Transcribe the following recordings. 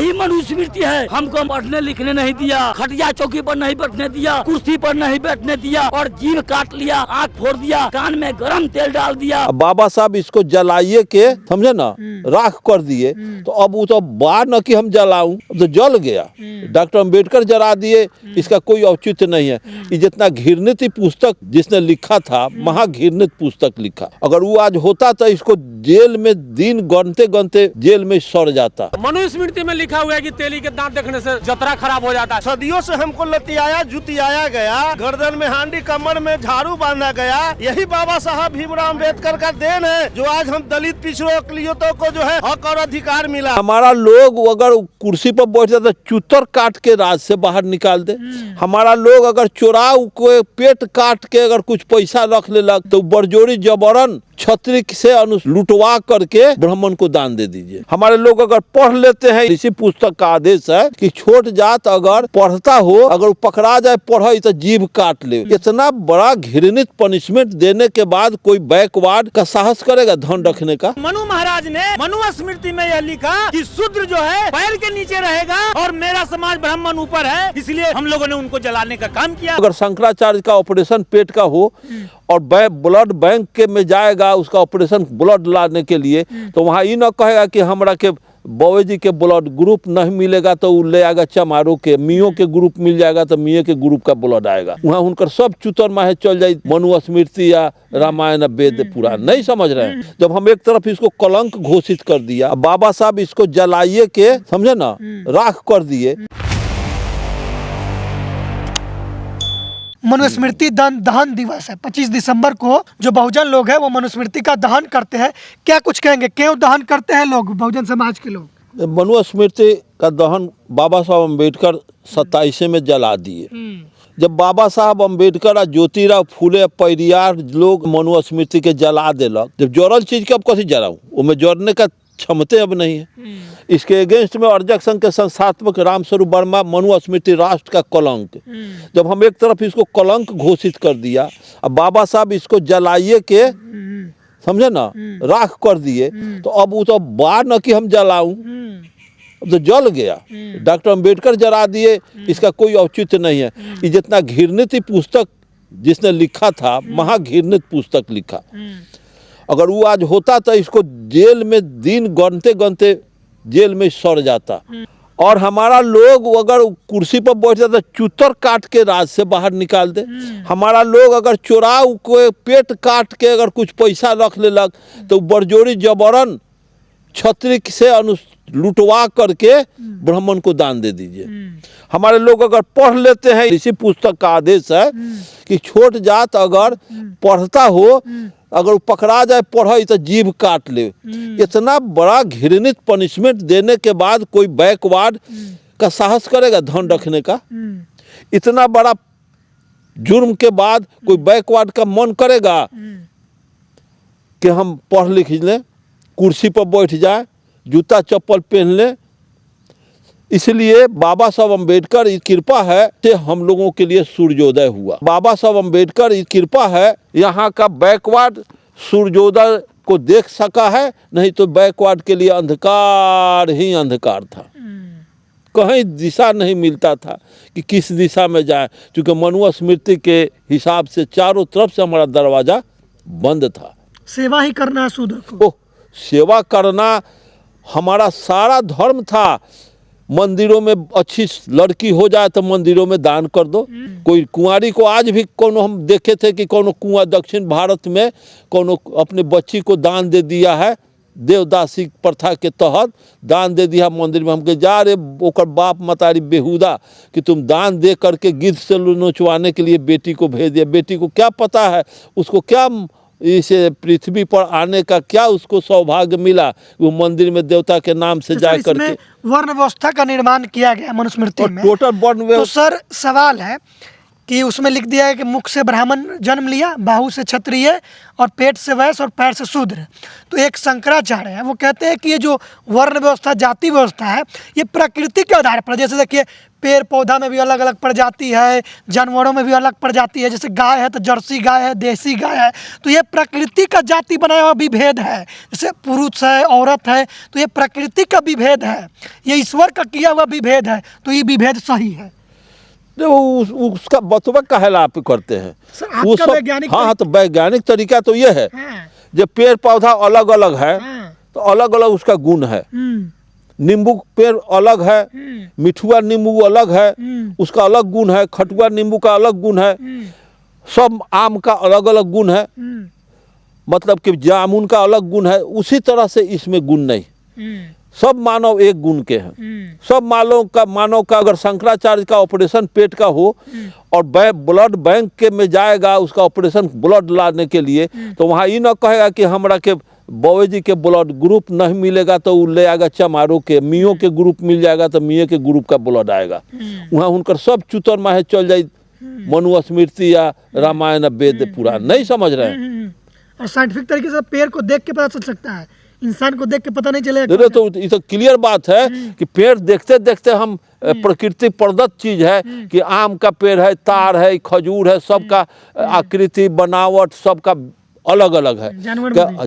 यही मनुस्मृति है। हमको पढ़ने लिखने नहीं दिया, खटिया चौकी पर नहीं बैठने दिया, कुर्सी पर नहीं बैठने दिया, और जीभ काट लिया, आँख फोड़ दिया, कान में गरम तेल डाल दिया। बाबा साहब इसको जलाइए के समझे ना, राख कर दिए। तो अब वो तो बार न कि हम जलाऊं, अब तो जल गया। डॉक्टर अम्बेडकर जला दिए, इसका कोई औचित्य नहीं है। ये जितना घृणित पुस्तक जिसने लिखा था, महाघृणित पुस्तक लिखा, अगर वो आज होता तो इसको जेल में दिन गनते गनते जेल में सड़ जाता। मनुस्मृति में लिखा हुआ है कि तेली के दांत देखने से जतरा खराब हो जाता है। सदियों से हमको लतियाया जुतियाया गया, गर्दन में हांडी, कमर में झाड़ू बांधा गया। यही बाबा साहब भीमराव अम्बेडकर का देन है जो आज हम दलित पिछड़ों अकलियतों को जो है हक और अधिकार मिला। हमारा लोग अगर कुर्सी पर बैठ जाता, चुतर काट के राज से बाहर निकाल दे। हमारा लोग अगर चोरा को पेट काट के अगर कुछ पैसा रख लेलक तो बरजोरी जबरन छत्री से लुटवा करके ब्राह्मण को दान दे दीजिए। हमारे लोग अगर पढ़ लेते हैं, इसी पुस्तक का आदेश है कि छोट जात अगर पढ़ता हो, अगर वो पकड़ा जाए पढ़े तो जीभ काट ले। इतना बड़ा घृणित पनिशमेंट देने के बाद कोई बैकवर्ड का साहस करेगा धन रखने का? मनु महाराज ने मनुस्मृति में यह लिखा कि शूद्र जो है पैर के नीचे रहेगा और मेरा समाज ब्राह्मण ऊपर है, इसलिए हम लोगों ने उनको जलाने का काम किया। अगर शंकराचार्य का ऑपरेशन पेट का हो और ब्लड बैंक के में जाएगा उसका ऑपरेशन ब्लड लाने के लिए, तो वहाँ ये न कहेगा कि हमरा के बौवे जी के ब्लड ग्रुप नहीं मिलेगा तो वो ले आएगा चमारों के, मियों के ग्रुप मिल जाएगा तो मियों के ग्रुप का ब्लड आएगा। वहाँ उनकर सब चुतर माहे चल जाए, मनुस्मृति या रामायण वेद पुराण नहीं समझ रहे हैं। जब हम एक तरफ इसको कलंक घोषित कर दिया, बाबा साहब इसको जलाइए के समझे ना, राख कर दिए। मनुस्मृति दहन दिवस है 25 दिसंबर को, जो बहुजन लोग हैं वो मनुस्मृति का दहन करते हैं। क्या कुछ कहेंगे, क्यों दहन करते हैं लोग, बहुजन समाज के लोग? मनुस्मृति का दहन बाबा साहब अम्बेडकर 27 में जला दिए। जब बाबा साहब अम्बेडकर और ज्योतिराव फूले परियार लोग मनुस्मृति के जला दिलक, जब जरल चीज के अब कथी जलाऊं, वो जरने का क्षमते अब नहीं है। इसके अगेंस्ट में अर्जक संघ के संस्थापक रामस्वरूप वर्मा मनुस्मृति राष्ट्र का कलंक, जब हम एक तरफ इसको कलंक घोषित कर दिया, अब बाबा साहब इसको जलाइए के समझे ना, राख कर दिए। तो अब वो तो बार न कि हम जलाऊं, अब तो जल गया। डॉक्टर अम्बेडकर जला दिए, इसका कोई औचित्य नहीं है। ये जितना घृणित पुस्तक जिसने लिखा था, महाघृणित पुस्तक लिखा, अगर वो आज होता तो इसको जेल में दिन गनते गनते जेल में सड़ जाता। और हमारा लोग अगर कुर्सी पर बैठ जाता, चुतर काट के राज से बाहर निकाल दे। हमारा लोग अगर चोरा को पेट काट के अगर कुछ पैसा रख लेलक तो बरजोरी जबरन छत्री से लुटवा करके ब्राह्मण को दान दे दीजिए। हमारे लोग अगर पढ़ लेते हैं, इसी पुस्तक का आदेश है कि छोट जात अगर पढ़ता हो, अगर पकड़ा जाए पढ़े तो जीभ काट ले। इतना बड़ा घृणित पनिशमेंट देने के बाद कोई बैकवर्ड का साहस करेगा धन रखने का? इतना बड़ा जुर्म के बाद कोई बैकवर्ड का मन करेगा कि हम पढ़ लिख लें, कुर्सी पर बैठ जाए, जूता चप्पल पहन ले? इसलिए बाबा साहब अम्बेडकर की कृपा है कि हम लोगों के लिए सूर्योदय हुआ। बाबा साहब अम्बेडकर की कृपा है, यहाँ का बैकवर्ड सूर्योदय को देख सका है, नहीं तो बैकवर्ड के लिए अंधकार ही अंधकार था। कहीं दिशा नहीं मिलता था कि किस दिशा में जाए, क्योंकि मनुस्मृति के हिसाब से चारों तरफ से हमारा दरवाजा बंद था। सेवा ही करना है शूद्र को। ओह, सेवा करना हमारा सारा धर्म था। मंदिरों में अच्छी लड़की हो जाए तो मंदिरों में दान कर दो। कोई कुंवारी को आज भी कोनो हम देखे थे कि कोनो कुआं दक्षिण भारत में कोनो अपने बच्ची को दान दे दिया है, देवदासी प्रथा के तहत दान दे दिया मंदिर में। हम कहे जा रे ओकर बाप मतारी बेहुदा कि तुम दान दे करके गिद्ध से नोचवाने के लिए बेटी को भेज दिया। बेटी को क्या पता है, उसको क्या इस पृथ्वी पर आने का क्या उसको सौभाग्य मिला, वो मंदिर में देवता के नाम से जा करके वर्ण व्यवस्था का निर्माण किया गया मनुस्मृति में। टोटल वर्ण तो सर सवाल है कि उसमें लिख दिया है कि मुख से ब्राह्मण जन्म लिया, बाहु से क्षत्रिय और पेट से वैश्य और पैर से शूद्र। तो एक शंकराचार्य है, वो कहते हैं कि ये जो वर्ण व्यवस्था, जाति व्यवस्था है, ये प्रकृति के आधार पर, जैसे देखिए पेड़ पौधा में भी अलग अलग प्रजाति है, जानवरों में भी अलग प्रजाति है, जैसे गाय है तो जर्सी गाय है, देसी गाय है, तो ये प्रकृति का जाति बनाया हुआ विभेद है। जैसे पुरुष है, औरत है, तो ये प्रकृति का विभेद है, ये ईश्वर का किया हुआ विभेद है, तो ये विभेद सही है। उसका बतवा कहला आप करते हैं सर, आपका वैज्ञानिक हाँ, तो वैज्ञानिक तरीका तो ये है, हाँ। जब पेड़ पौधा अलग अलग है, हाँ। तो अलग अलग उसका गुण है। नींबू पेड़ अलग है, मिठुआ नींबू अलग है, उसका अलग गुण है, खटुआ नींबू का अलग गुण है, सब आम का अलग अलग गुण है, मतलब कि जामुन का अलग गुण है। उसी तरह से इसमें गुण नहीं, सब मानव एक गुण के हैं। सब मानव का अगर शंकराचार्य का ऑपरेशन पेट का हो और ब्लड बैंक के में जाएगा उसका ऑपरेशन ब्लड लाने के लिए, तो वहाँ ये न कहेगा कि हमरा के बौवे जी के ब्लड ग्रुप नहीं मिलेगा तो वो ले आएगा चमारो के, मियों के ग्रुप मिल जाएगा तो मियों के ग्रुप का ब्लड आएगा। वहाँ उनकर सब चुतर माहे चल जाए, मनु स्मृति या रामायण वेद पुराण नहीं समझ रहे हैं। और साइंटिफिक तरीके से पेड़ को देख के पता चल सकता है, इंसान को देख के पता नहीं चलेगा। तो ये तो क्लियर बात है कि पेड़ देखते देखते हम प्रकृति प्रदत्त चीज है कि आम का पेड़ है, तार है, खजूर है, सबका आकृति बनावट सबका अलग अलग है।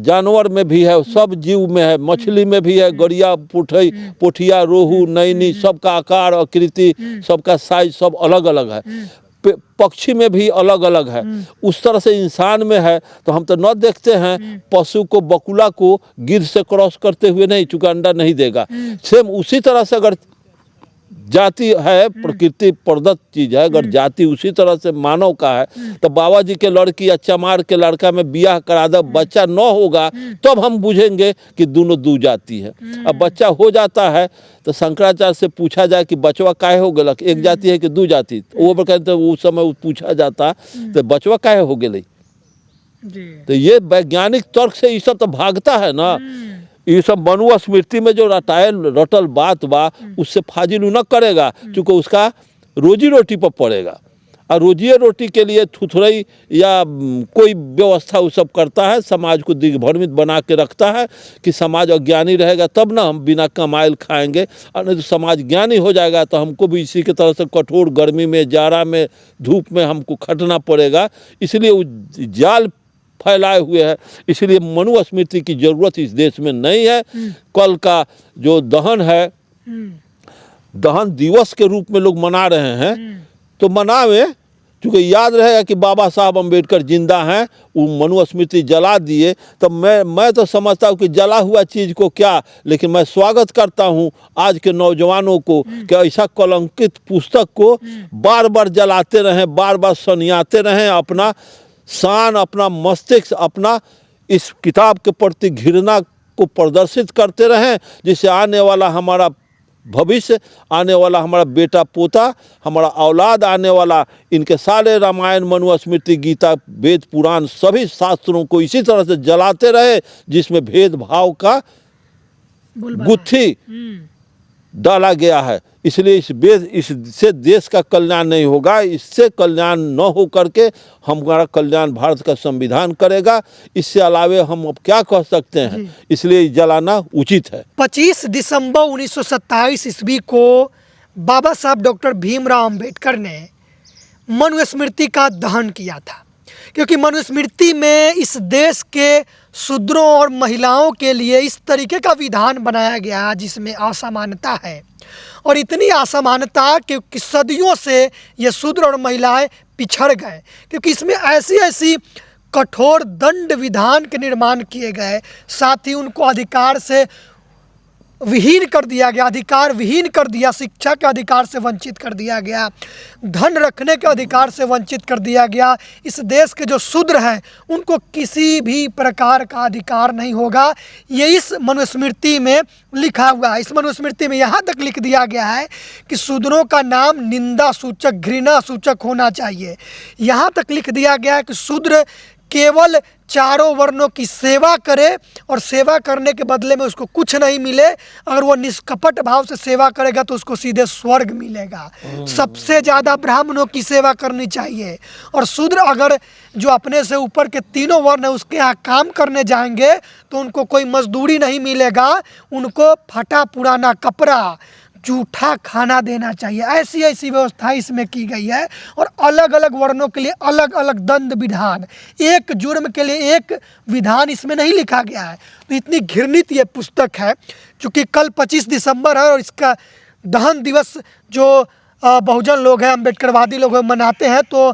जानवर में भी है, सब जीव में है, मछली में भी है, गड़िया पोठिया रोहू नैनी सबका आकार आकृति सबका साइज सब अलग अलग है। पक्षी में भी अलग अलग है। उस तरह से इंसान में है। तो हम तो न देखते हैं पशु को, बकुला को गिद्ध से क्रॉस करते हुए नहीं, चूंकि अंडा नहीं देगा। सेम उसी तरह से अगर जाति है, प्रकृति प्रदत्त चीज है, अगर जाति उसी तरह से मानव का है, तो बाबा जी के लड़की या चमार के लड़का में बियाह करा दो, बच्चा न होगा तब हम बुझेंगे कि दोनों दो जाति है। अब बच्चा हो जाता है तो शंकराचार्य से पूछा जाए कि बचवा काहे हो गलक, एक जाति है कि दो जाति, वो कहते उस समय पूछा जाता तो बचवा काहे हो गई। तो ये वैज्ञानिक तर्क से ये सब तो भागता है ना। ये सब मनु स्मृति में जो रटल बात बा उससे फाजिल न करेगा, क्योंकि उसका रोजी रोटी पर पड़ेगा। और रोजी रोटी के लिए थुथरई या कोई व्यवस्था वो सब करता है, समाज को दिग्भ्रमित बना के रखता है कि समाज अज्ञानी रहेगा तब ना हम बिना कमाइल खाएंगे, और नहीं तो समाज ज्ञानी हो जाएगा तो हमको भी इसी के तरह से कठोर गर्मी में, जाड़ा में, धूप में हमको खटना पड़ेगा। इसलिए वो जाल फैलाए हुए है। इसलिए मनु स्मृति की जरूरत इस देश में नहीं है। कल का जो दहन है, दहन दिवस के रूप में लोग मना रहे हैं, तो मनावे, क्योंकि याद रहेगा कि बाबा साहब अम्बेडकर जिंदा हैं, वो मनु स्मृति जला दिए। तो मैं तो समझता हूँ कि जला हुआ चीज़ को क्या, लेकिन मैं स्वागत करता हूँ आज के नौजवानों को कि ऐसा कलंकित पुस्तक को बार बार जलाते रहें, बार बार सनियाते रहें, अपना शान, अपना मस्तिष्क, अपना इस किताब के प्रति घृणा को प्रदर्शित करते रहें, जिससे आने वाला हमारा भविष्य, आने वाला हमारा बेटा पोता, हमारा औलाद आने वाला, इनके सारे रामायण, मनु स्मृति, गीता, वेद, पुराण सभी शास्त्रों को इसी तरह से जलाते रहे जिसमें भेदभाव का गुत्थी डाला गया है। इसलिए इससे देश का कल्याण नहीं होगा, इससे कल्याण न हो करके हमारा कल्याण भारत का संविधान करेगा। इससे अलावे हम अब क्या कह सकते हैं, इसलिए जलाना उचित है। 25 दिसंबर 1927 ईस्वी को बाबा साहब डॉक्टर भीमराव अंबेडकर ने मनु स्मृति का दहन किया था, क्योंकि मनु स्मृति में इस देश के शूद्रों और महिलाओं के लिए इस तरीके का विधान बनाया गया जिसमें असमानता है, और इतनी असमानता कि सदियों से ये शूद्र और महिलाएं पिछड़ गए, क्योंकि इसमें ऐसी ऐसी कठोर दंड विधान के निर्माण किए गए, साथ ही उनको अधिकार से विहीन कर दिया गया, अधिकार विहीन कर दिया, शिक्षा के अधिकार से वंचित कर दिया गया, धन रखने के अधिकार से वंचित कर दिया गया। इस देश के जो शूद्र हैं उनको किसी भी प्रकार का अधिकार नहीं होगा। ये इस मनुस्मृति में लिखा हुआ है। इस मनुस्मृति में यहाँ तक लिख दिया गया है कि शूद्रों का नाम निंदा सूचक, घृणा सूचक होना चाहिए। यहाँ तक लिख दिया गया है कि शूद्र केवल चारों वर्णों की सेवा करे और सेवा करने के बदले में उसको कुछ नहीं मिले, अगर वो निष्कपट भाव से सेवा करेगा तो उसको सीधे स्वर्ग मिलेगा। सबसे ज़्यादा ब्राह्मणों की सेवा करनी चाहिए, और शूद्र अगर जो अपने से ऊपर के तीनों वर्ण है उसके यहाँ काम करने जाएंगे तो उनको कोई मजदूरी नहीं मिलेगा, उनको फटा पुराना कपड़ा, जूठा खाना देना चाहिए। ऐसी ऐसी व्यवस्था इसमें की गई है, और अलग अलग वर्णों के लिए अलग अलग दंड विधान, एक जुर्म के लिए एक विधान इसमें नहीं लिखा गया है। तो इतनी घृणित ये पुस्तक है। चूँकि कल 25 दिसंबर है और इसका दहन दिवस जो बहुजन लोग हैं, अम्बेडकरवादी लोग हैं, मनाते हैं, तो